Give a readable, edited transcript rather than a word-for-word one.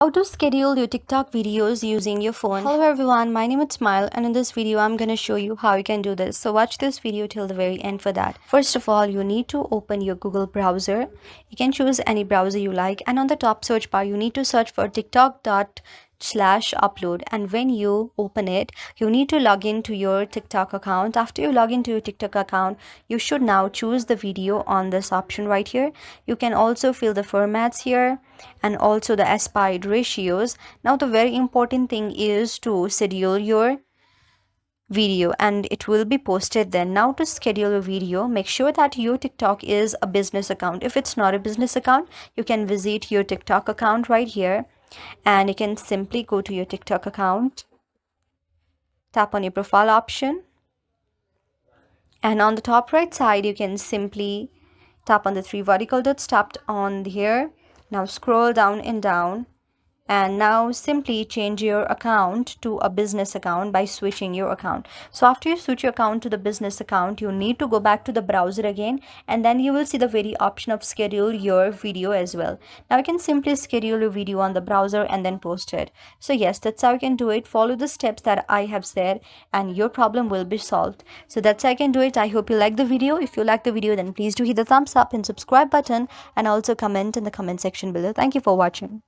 How to schedule your TikTok videos using your phone. Hello everyone, my name is Smile, and in this video I'm going to show you how you can do this. So watch this video till the very end for that. First of all, you need to open your Google browser. You can choose any browser you like, and on the top search bar you need to search for tiktok.com/upload, and when you open it you need to log in to your TikTok account. After you log into your TikTok account, you should now choose the video on this option right here. You can also fill the formats here and also the aspect ratios. Now the very important thing is to schedule your video and it will be posted then. Now to schedule a video, make sure that your TikTok is a business account. If it's not a business account, you can visit your TikTok account right here, and you can simply go to your TikTok account, tap on your profile option, and on the top right side you can simply tap on the three vertical dots, tapped on here. Now scroll down and down, and now simply change your account to a business account by switching your account. So after you switch your account to the business account, you need to go back to the browser again, and then you will see the very option of schedule your video as well. Now you can simply schedule your video on the browser and then post it. So yes, that's how you can do it. Follow the steps that I have said and your problem will be solved. So that's how I can do it. I hope you like the video. If you like the video, then please do hit the thumbs up and subscribe button, and also comment in the comment section below. Thank you for watching.